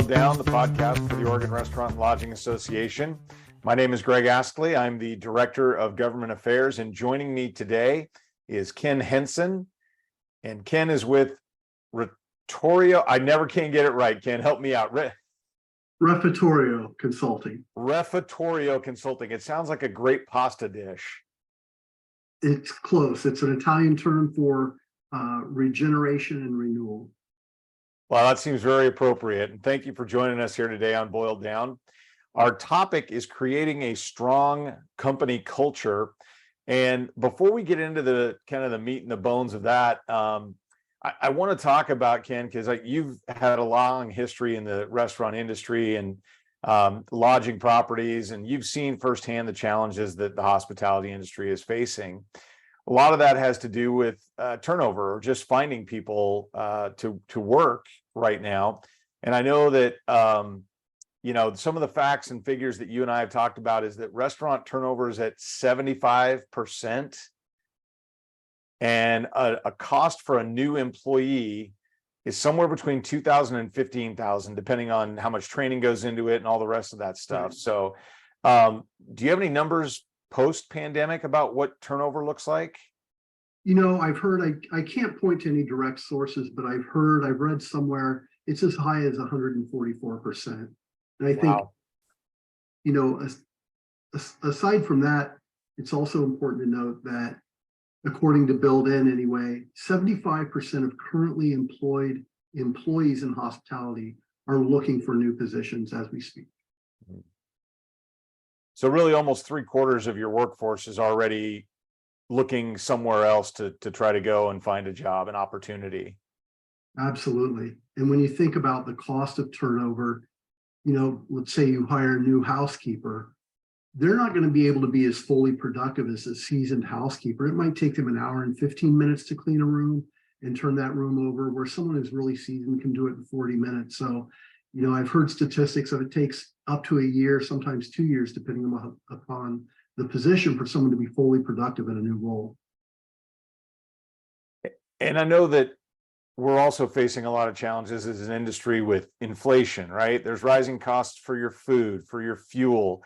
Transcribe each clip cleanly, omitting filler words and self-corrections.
Boiled Down, the podcast for the Oregon Restaurant and Lodging Association. My name is Greg Astley. I'm the Director of Government Affairs, and joining me today is Ken Henson. And Ken is with Refettorio. I never can get it right. Ken, help me out. Refettorio Consulting. Refettorio Consulting. It sounds like a great pasta dish. It's close. It's an Italian term for regeneration and renewal. Well, that seems very appropriate. And thank you for joining us here today on Boiled Down. Our topic is creating a strong company culture. And before we get into the kind of the meat and the bones of that, I want to talk about, Ken, because you've had a long history in the restaurant industry and lodging properties, and you've seen firsthand the challenges that the hospitality industry is facing. A lot of that has to do with turnover or just finding people to work right now. And I know that some of the facts and figures that you and I have talked about is that restaurant turnover is at 75%, and a cost for a new employee is somewhere between $2,000 and $15,000, depending on how much training goes into it and all the rest of that stuff. So, do you have any numbers post-pandemic about what turnover looks like? I've heard, I can't point to any direct sources, but I've read somewhere it's as high as 144%. And I think, Wow. Aside from that, it's also important to note that according to Build In anyway, 75% of currently employed employees in hospitality are looking for new positions as we speak. So really almost 3/4 of your workforce is already looking somewhere else to try to go and find a job, an opportunity. Absolutely. And when you think about the cost of turnover, let's say you hire a new housekeeper, they're not going to be able to be as fully productive as a seasoned housekeeper. It might take them an hour and 15 minutes to clean a room and turn that room over, where someone who's really seasoned can do it in 40 minutes. So, I've heard statistics that it takes up to a year, sometimes 2 years, depending upon the position, for someone to be fully productive in a new role. And I know that we're also facing a lot of challenges as an industry with inflation, right? There's rising costs for your food, for your fuel.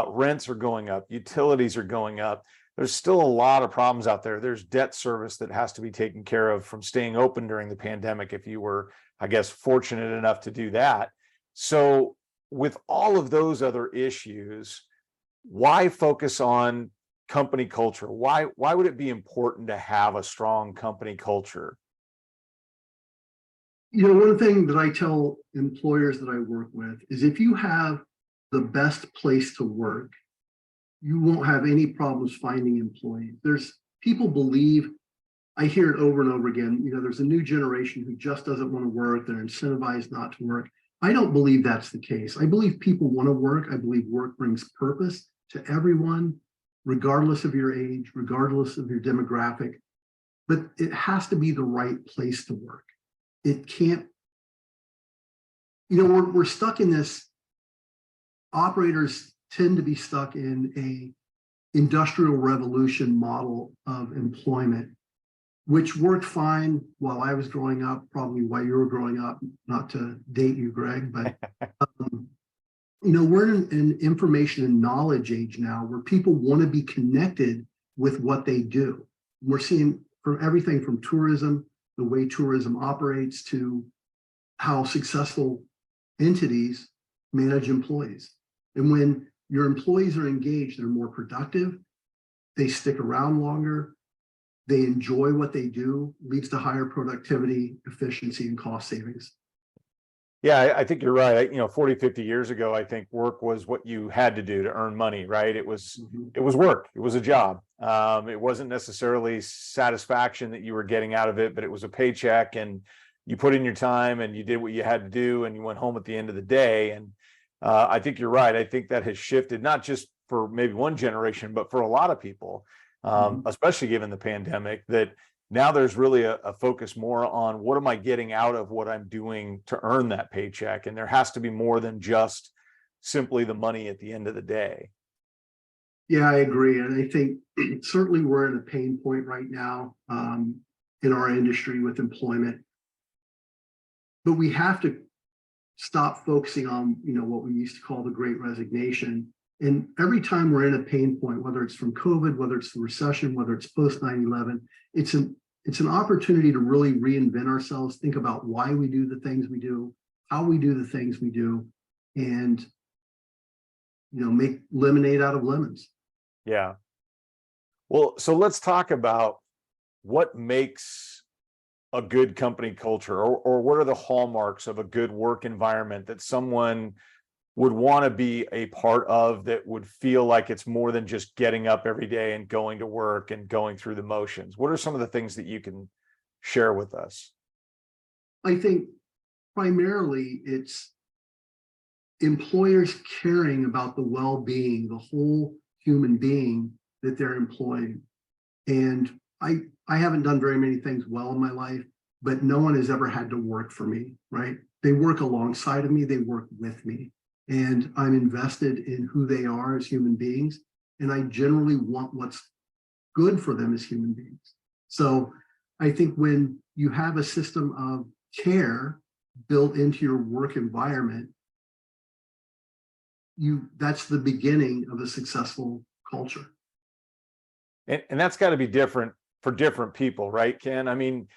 Rents are going up, utilities are going up. There's still a lot of problems out there. There's debt service that has to be taken care of from staying open during the pandemic, if you were, I guess, fortunate enough to do that. So with all of those other issues, why focus on company culture? Why would it be important to have a strong company culture? One thing that I tell employers that I work with is if you have the best place to work, you won't have any problems finding employees. People believe, I hear it over and over again, there's a new generation who just doesn't want to work. They're incentivized not to work. I don't believe that's the case. I believe people want to work. I believe work brings purpose to everyone, regardless of your age, regardless of your demographic, but it has to be the right place to work. It can't, we're stuck in this. Operators tend to be stuck in a industrial revolution model of employment, which worked fine while I was growing up, probably while you were growing up, not to date you, Greg, but we're in an information and knowledge age now where people want to be connected with what they do. We're seeing from everything from tourism, the way tourism operates, to how successful entities manage employees. And when your employees are engaged, they're more productive, they stick around longer, they enjoy what they do, leads to higher productivity, efficiency, and cost savings. Yeah, I think you're right. 40, 50 years ago, I think work was what you had to do to earn money, right? It was work. It was a job. It wasn't necessarily satisfaction that you were getting out of it, but it was a paycheck, and you put in your time and you did what you had to do, and you went home at the end of the day. And I think you're right. I think that has shifted, not just for maybe one generation, but for a lot of people, especially given the pandemic, that now there's really a focus more on what am I getting out of what I'm doing to earn that paycheck. And there has to be more than just simply the money at the end of the day. Yeah, I agree. And I think certainly we're at a pain point right now in our industry with employment. But we have to stop focusing on, what we used to call the Great Resignation. And every time we're in a pain point, whether it's from COVID, whether it's the recession, whether it's post 9/11, it's an opportunity to really reinvent ourselves, think about why we do the things we do, how we do the things we do, and make lemonade out of lemons. Yeah. Well, so let's talk about what makes a good company culture, or what are the hallmarks of a good work environment that someone would want to be a part of, that would feel like it's more than just getting up every day and going to work and going through the motions? What are some of the things that you can share with us? I think primarily it's employers caring about the well-being, the whole human being that they're employing. And I haven't done very many things well in my life, but no one has ever had to work for me, right? They work alongside of me, they work with me, and I'm invested in who they are as human beings. And I generally want what's good for them as human beings. So I think when you have a system of care built into your work environment, that's the beginning of a successful culture. And that's got to be different for different people, right, Ken? I mean,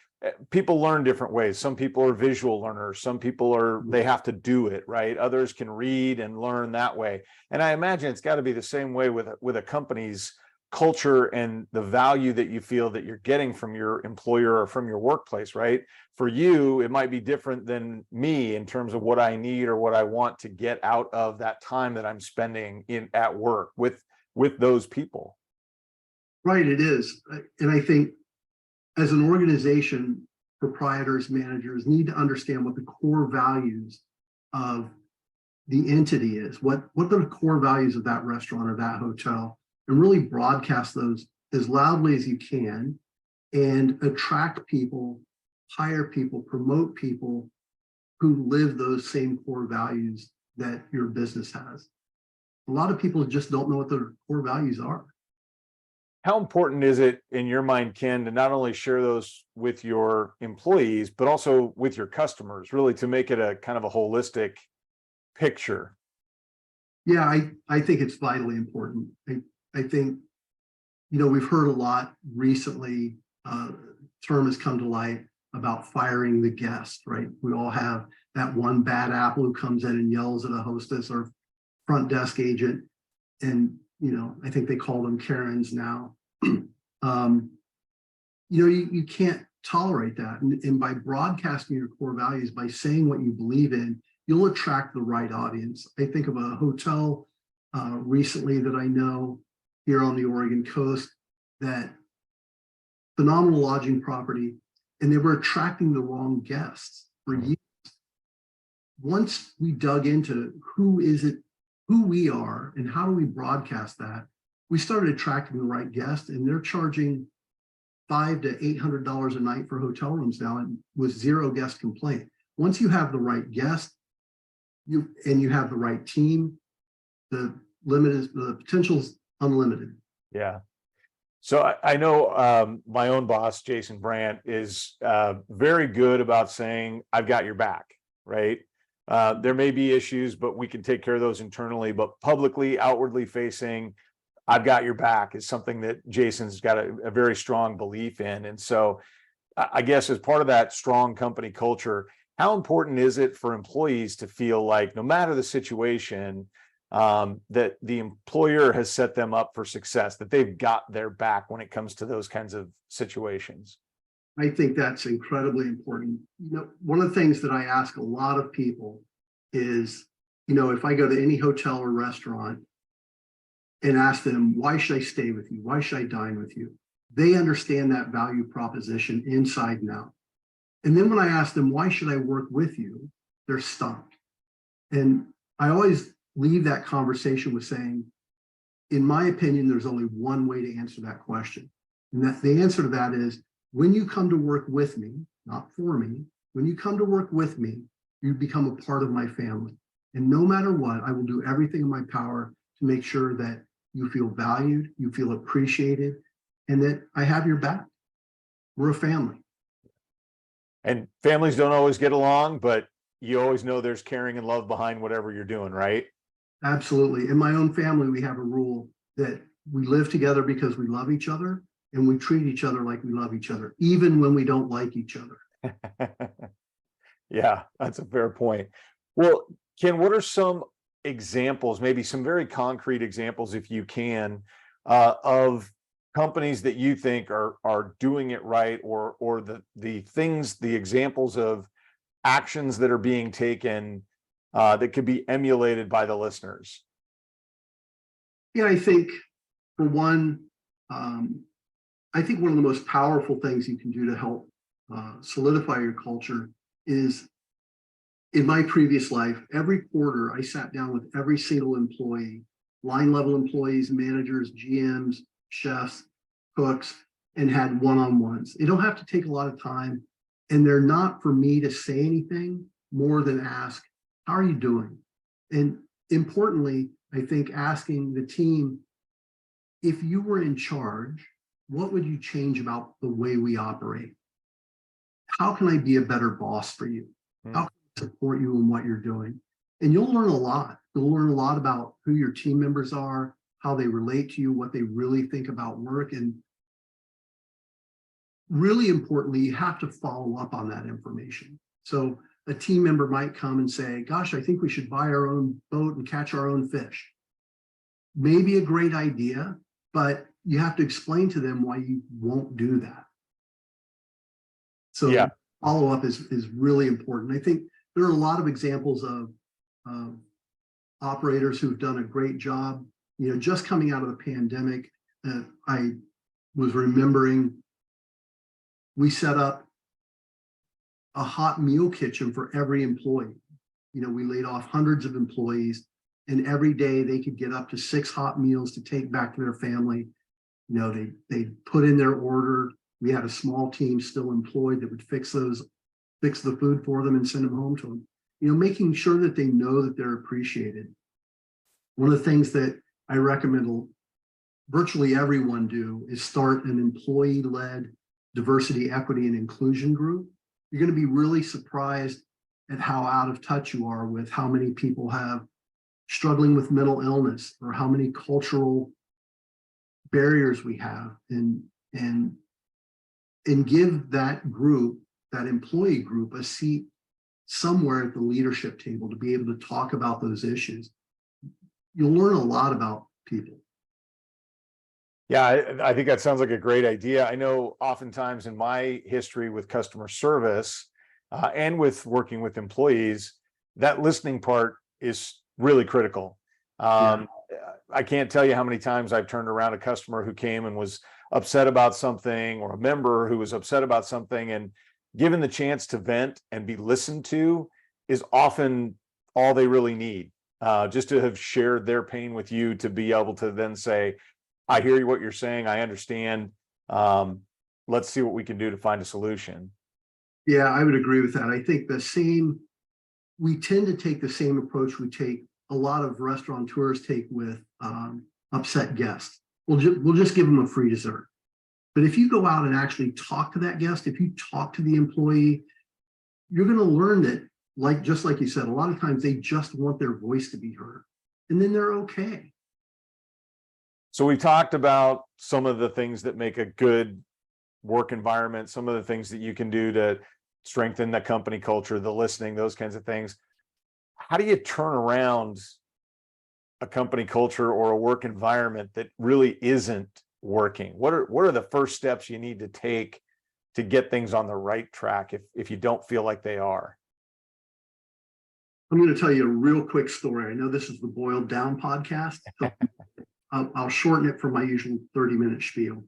people learn different ways. Some people are visual learners. Some people they have to do it, right? Others can read and learn that way. And I imagine it's got to be the same way with a company's culture and the value that you feel that you're getting from your employer or from your workplace, right? For you, it might be different than me in terms of what I need or what I want to get out of that time that I'm spending at work with those people. Right, it is. And I think as an organization, proprietors, managers need to understand what the core values of the entity is, what the core values of that restaurant or that hotel, and really broadcast those as loudly as you can, and attract people, hire people, promote people who live those same core values that your business has. A lot of people just don't know what their core values are. How important is it in your mind, Ken, to not only share those with your employees, but also with your customers, really to make it a kind of a holistic picture? Yeah, I think it's vitally important. I think, we've heard a lot recently, term has come to light about firing the guest, right? We all have that one bad apple who comes in and yells at a hostess or front desk agent. And, I think they call them Karens now. You can't tolerate that. And by broadcasting your core values, by saying what you believe in, you'll attract the right audience. I think of a hotel recently that I know here on the Oregon coast, that phenomenal lodging property, and they were attracting the wrong guests for years. Once we dug into who we are and how do we broadcast that, we started attracting the right guests, and they're charging $500 to $800 a night for hotel rooms now, and with zero guest complaint. Once you have the right guest, you have the right team, the potential is unlimited. Yeah. So I know my own boss, Jason Brandt, is very good about saying, I've got your back, right? There may be issues, but we can take care of those internally. But publicly, outwardly facing, I've got your back is something that Jason's got a very strong belief in. And so I guess as part of that strong company culture, how important is it for employees to feel like no matter the situation, that the employer has set them up for success, that they've got their back when it comes to those kinds of situations? I think that's incredibly important. One of the things that I ask a lot of people is, if I go to any hotel or restaurant and ask them, why should I stay with you? Why should I dine with you? They understand that value proposition inside and out. And then when I ask them, why should I work with you? They're stumped. And I always leave that conversation with saying, in my opinion, there's only one way to answer that question. And that the answer to that is, when you come to work with me, not for me, when you come to work with me, you become a part of my family. And no matter what, I will do everything in my power to make sure that you feel valued, you feel appreciated, and that I have your back. We're a family. And families don't always get along, but you always know there's caring and love behind whatever you're doing, right? Absolutely. In my own family, we have a rule that we live together because we love each other, and we treat each other like we love each other, even when we don't like each other. Yeah, that's a fair point. Well, Ken, what are some examples, maybe some very concrete examples, if you can, of companies that you think are doing it right, or the things, the examples of actions that are being taken that could be emulated by the listeners? Yeah, I think for one, I think one of the most powerful things you can do to help solidify your culture is, in my previous life, every quarter I sat down with every single employee, line level employees, managers, GMs, chefs, cooks, and had one-on-ones. They don't have to take a lot of time, and they're not for me to say anything more than ask, how are you doing? And importantly, I think asking the team, if you were in charge, what would you change about the way we operate? How can I be a better boss for you? How can I support you in what you're doing? And you'll learn a lot. You'll learn a lot about who your team members are, how they relate to you, what they really think about work. And really importantly, you have to follow up on that information. So a team member might come and say, gosh, I think we should buy our own boat and catch our own fish. Maybe a great idea, but you have to explain to them why you won't do that. So Yeah. follow-up is really important. I think there are a lot of examples of operators who've done a great job. You know, just coming out of the pandemic, I was remembering we set up a hot meal kitchen for every employee. You know, we laid off hundreds of employees, and every day they could get up to 6 hot meals to take back to their family. You know, they put in their order. We had a small team still employed that would fix the food for them and send them home to them. You know, making sure that they know that they're appreciated. One of the things that I recommend virtually everyone do is start an employee-led diversity, equity, and inclusion group. You're going to be really surprised at how out of touch you are with how many people have struggling with mental illness, or how many cultural barriers we have, and give that group, that employee group, a seat somewhere at the leadership table to be able to talk about those issues. You'll learn a lot about people. Yeah, I think that sounds like a great idea. I know oftentimes in my history with customer service and with working with employees, that listening part is really critical. Yeah. I can't tell you how many times I've turned around a customer who came and was upset about something, or a member who was upset about something, and given the chance to vent and be listened to is often all they really need. Just to have shared their pain with you, to be able to then say, I hear what you're saying, I understand. Let's see what we can do to find a solution. Yeah, I would agree with that. I think we tend to take the same approach a lot of restaurateurs take with upset guests. We'll just give them a free dessert. But if you go out and actually talk to that guest, if you talk to the employee, you're going to learn that, just like you said, a lot of times they just want their voice to be heard, and then they're okay. So we talked about some of the things that make a good work environment, some of the things that you can do to strengthen the company culture, the listening, those kinds of things. How do you turn around a company culture or a work environment that really isn't working? What are the first steps you need to take to get things on the right track if you don't feel like they are? I'm going to tell you a real quick story. I know this is the Boiled Down podcast, so I'll shorten it from my usual 30-minute spiel.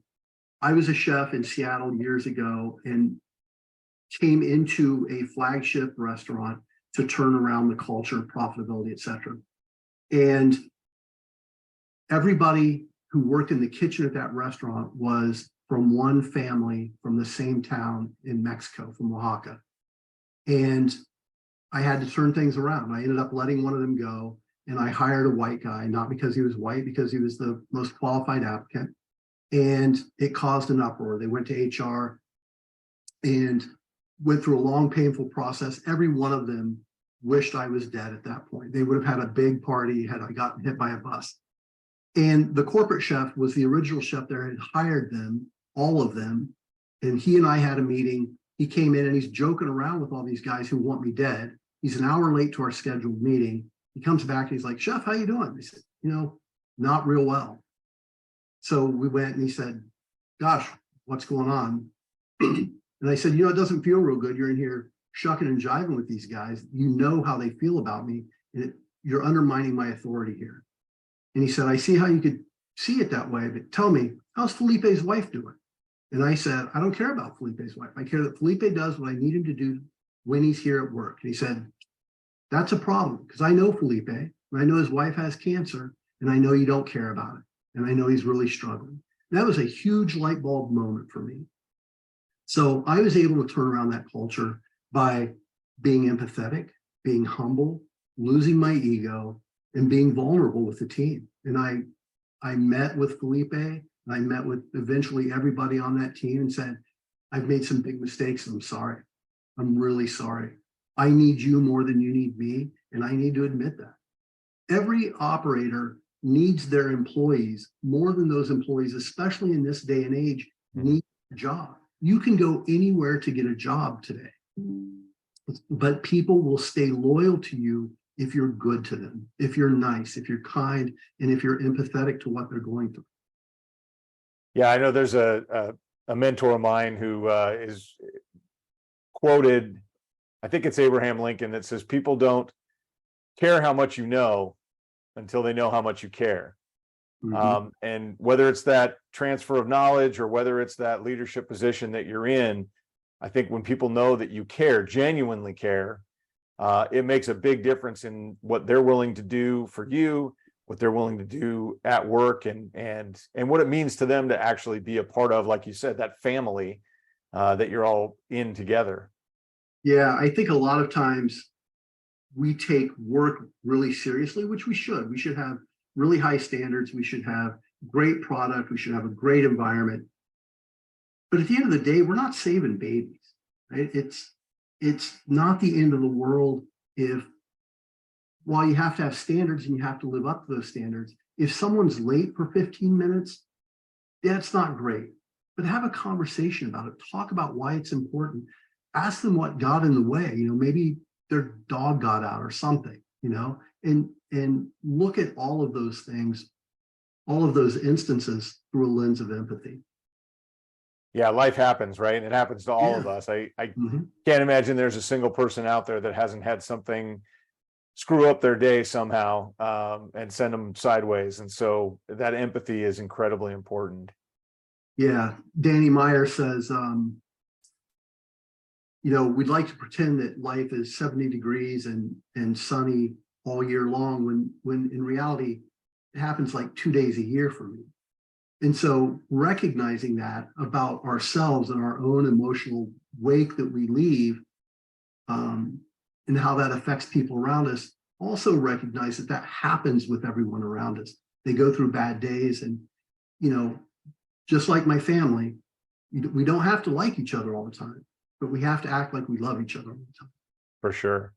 I was a chef in Seattle years ago and came into a flagship restaurant to turn around the culture, profitability, etc. And everybody who worked in the kitchen at that restaurant was from one family from the same town in Mexico, from Oaxaca. And I had to turn things around. I ended up letting one of them go, and I hired a white guy, not because he was white, because he was the most qualified applicant. And it caused an uproar. They went to HR and went through a long, painful process. Every one of them wished I was dead at that point. They would have had a big party had I gotten hit by a bus. And the corporate chef was the original chef there, had hired them, all of them. And he and I had a meeting. He came in and he's joking around with all these guys who want me dead. He's an hour late to our scheduled meeting. He comes back and he's like, "Chef, how you doing?" I said, "Not real well." So we went and he said, "Gosh, what's going on?" And I said, "It doesn't feel real good. You're in here shucking and jiving with these guys. You know how they feel about me. And you're undermining my authority here." And he said, "I see how you could see it that way, but tell me, how's Felipe's wife doing?" And I said, "I don't care about Felipe's wife. I care that Felipe does what I need him to do when he's here at work." And he said, "That's a problem because I know Felipe and I know his wife has cancer and I know you don't care about it. And I know he's really struggling." And that was a huge light bulb moment for me. So I was able to turn around that culture by being empathetic, being humble, losing my ego, and being vulnerable with the team. And I met with Felipe, and I met with eventually everybody on that team and said, "I've made some big mistakes and I'm sorry. I'm really sorry. I need you more than you need me, and I need to admit that." Every operator needs their employees more than those employees, especially in this day and age, need a job. You can go anywhere to get a job today, but people will stay loyal to you if you're good to them, if you're nice, if you're kind, and if you're empathetic to what they're going through. Yeah, I know there's a mentor of mine who is quoted, I think it's Abraham Lincoln, that says, "People don't care how much you know until they know how much you care." And whether it's that transfer of knowledge or whether it's that leadership position that you're in, I think when people know that you care, genuinely care, it makes a big difference in what they're willing to do for you, what they're willing to do at work, and what it means to them to actually be a part of, like you said, that family that you're all in together. Yeah, I think a lot of times we take work really seriously, which we should. We should have really high standards. We should have great product. We should have a great environment. But at the end of the day, we're not saving babies, right? It's not the end of the world if, while you have to have standards and you have to live up to those standards, if someone's late for 15 minutes, that's not great. But have a conversation about it. Talk about why it's important. Ask them what got in the way. Maybe their dog got out or something, and look at all of those things, all of those instances through a lens of empathy. Yeah, life happens, right? It happens to all of us. I Mhm. can't imagine there's a single person out there that hasn't had something screw up their day somehow, and send them sideways. And so that empathy is incredibly important. Yeah, Danny Meyer says, we'd like to pretend that life is 70 degrees and sunny all year long, when in reality, it happens like 2 days a year for me. And so recognizing that about ourselves and our own emotional wake that we leave, and how that affects people around us, also recognize that that happens with everyone around us. They go through bad days, and, just like my family, we don't have to like each other all the time, but we have to act like we love each other all the time. For sure.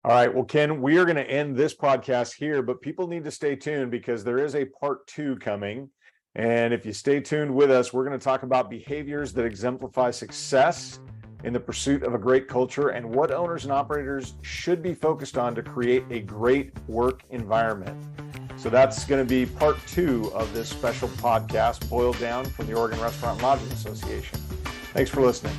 All right. Well, Ken, we are going to end this podcast here, but people need to stay tuned because there is a part 2 coming. And if you stay tuned with us, we're going to talk about behaviors that exemplify success in the pursuit of a great culture and what owners and operators should be focused on to create a great work environment. So that's going to be part 2 of this special podcast, boiled down from the Oregon Restaurant and Lodging Association. Thanks for listening.